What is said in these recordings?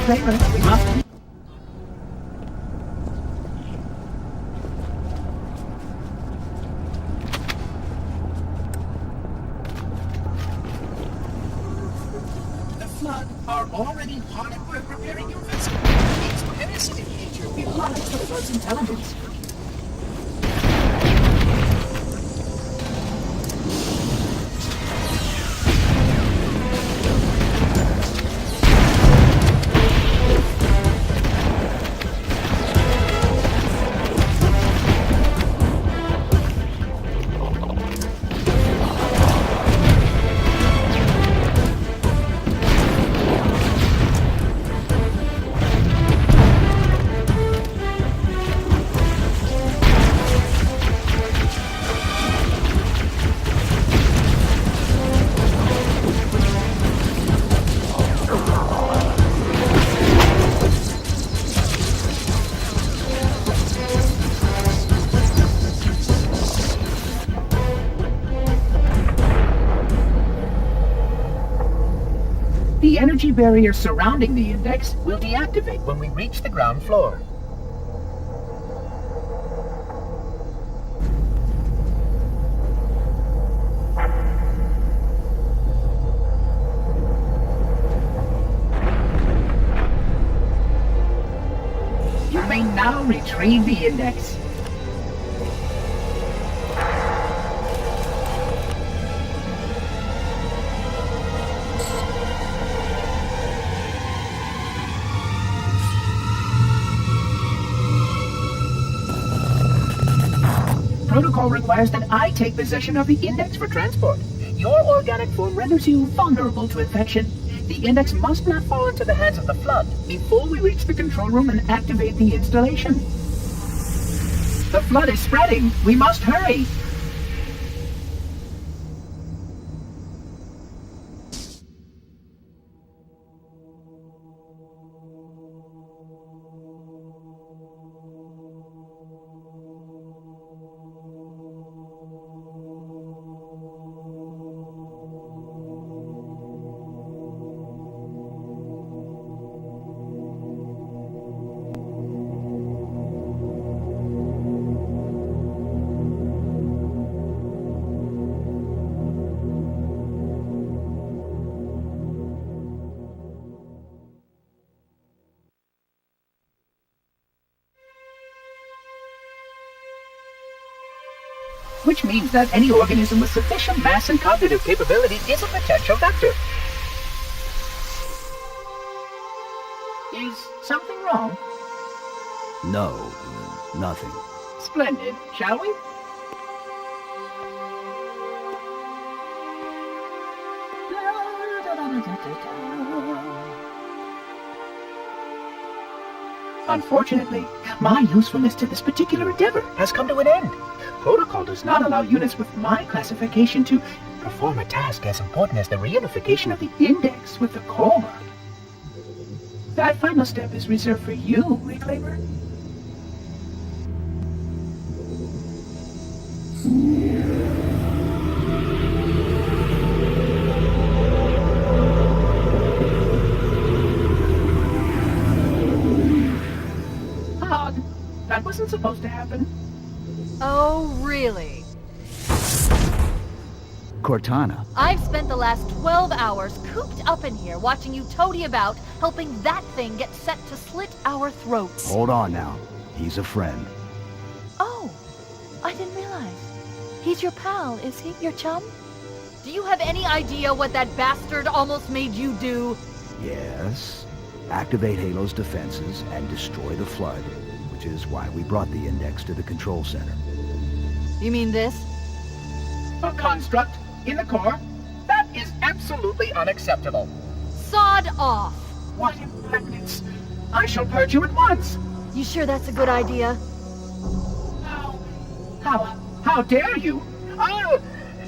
reclaimer. We must... The Flood are already hard at work repairing your vessel. It's parasitic nature belies the Flood's intelligence. The energy barrier surrounding the index will deactivate when we reach the ground floor. You may now retrieve the index. Protocol requires that I take possession of the index for transport. Your organic form renders you vulnerable to infection. The index must not fall into the hands of the Flood before we reach the control room and activate the installation. The Flood is spreading. We must hurry. Which means that any organism with sufficient mass and cognitive capability is a potential vector. Is something wrong? No, nothing. Splendid, shall we? Unfortunately, my usefulness to this particular endeavor has come to an end. Protocol does not allow units with my classification to perform a task as important as the reunification of the index with the core. That final step is reserved for you, Reclaimer. Odd. That wasn't supposed to happen. Oh, really? Cortana. I've spent the last 12 hours cooped up in here watching you toady about, helping that thing get set to slit our throats. Hold on now. He's a friend. Oh, I didn't realize. He's your pal, is he? Your chum? Do you have any idea what that bastard almost made you do? Yes. Activate Halo's defenses and destroy the Flood, which is why we brought the index to the control center. You mean this? A construct in the core? That is absolutely unacceptable. Sod off! What impertinence! I shall purge you at once! You sure that's a good idea? How dare you? Oh!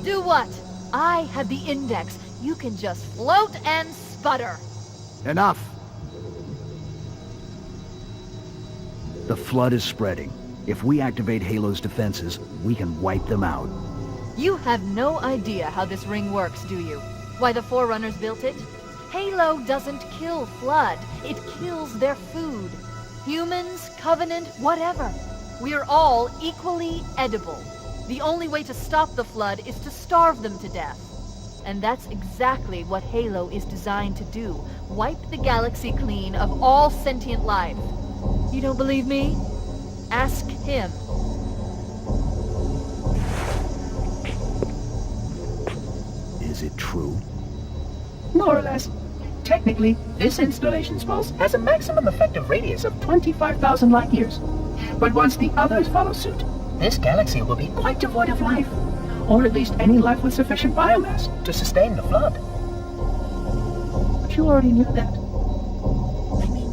Do what? I have the index. You can just float and sputter. Enough! The Flood is spreading. If we activate Halo's defenses, we can wipe them out. You have no idea how this ring works, do you? Why the Forerunners built it? Halo doesn't kill Flood. It kills their food. Humans, Covenant, whatever. We're all equally edible. The only way to stop the Flood is to starve them to death. And that's exactly what Halo is designed to do. Wipe the galaxy clean of all sentient life. You don't believe me? Ask him. Is it true? More or less. Technically, this installation's pulse has a maximum effective radius of 25,000 light years. But once the others follow suit, this galaxy will be quite devoid of life. Or at least any life with sufficient biomass to sustain the Flood. But you already knew that. I mean,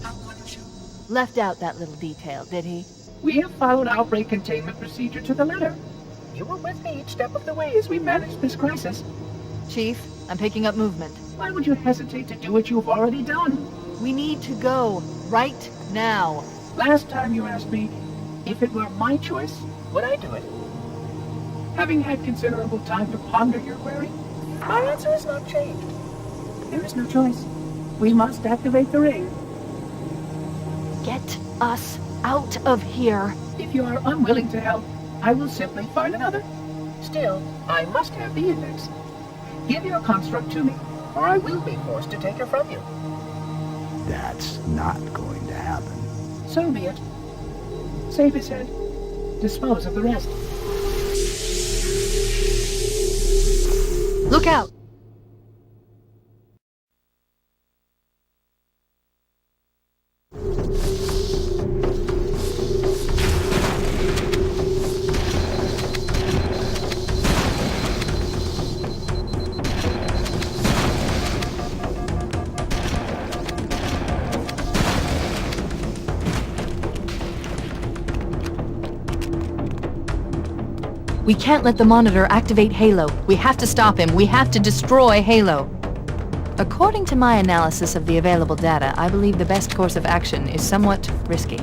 how couldn't you? Left out that little detail, did he? We have followed outbreak containment procedure to the letter. You were with me each step of the way as we managed this crisis. Chief, I'm picking up movement. Why would you hesitate to do what you've already done? We need to go right now. Last time you asked me, if it were my choice, would I do it? Having had considerable time to ponder your query, my answer has not changed. There is no choice. We must activate the ring. Get us out of here. If you are unwilling to help, I will simply find another. Still, I must have the index. Give your construct to me, or I will be forced to take her from you. That's not going to happen. So be it. Save his head. Dispose of the rest. Look out! We can't let the Monitor activate Halo. We have to stop him. We have to destroy Halo. According to my analysis of the available data, I believe the best course of action is somewhat risky.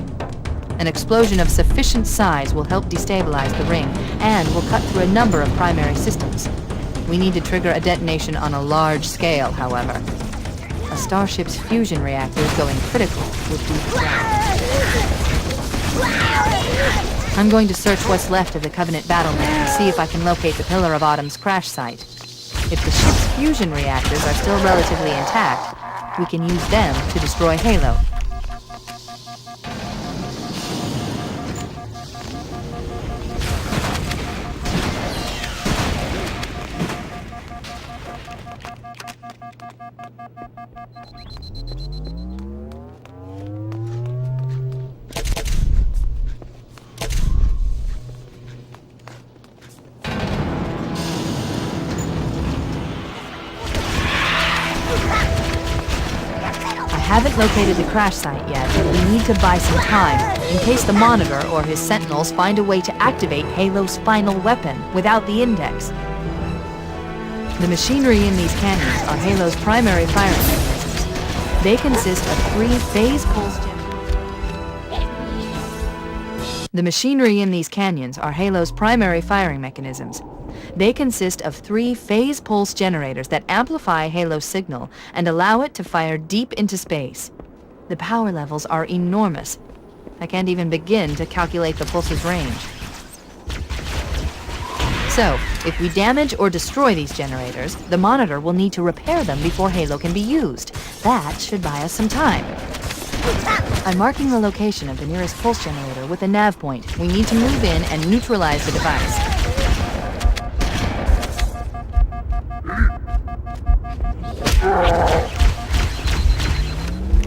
An explosion of sufficient size will help destabilize the ring, and will cut through a number of primary systems. We need to trigger a detonation on a large scale, however. A starship's fusion reactors going critical would be I'm going to search what's left of the Covenant battle net and see if I can locate the Pillar of Autumn's crash site. If the ship's fusion reactors are still relatively intact, we can use them to destroy Halo. I haven't located the crash site yet, but we need to buy some time, in case the Monitor or his Sentinels find a way to activate Halo's final weapon without the index. The machinery in these canyons are Halo's primary firing mechanisms. They consist of 3 phase pulse generators. The machinery in these canyons are Halo's primary firing mechanisms. They consist of 3 phase pulse generators that amplify Halo's signal and allow it to fire deep into space. The power levels are enormous. I can't even begin to calculate the pulse's range. So, if we damage or destroy these generators, the Monitor will need to repair them before Halo can be used. That should buy us some time. I'm marking the location of the nearest pulse generator with a nav point. We need to move in and neutralize the device.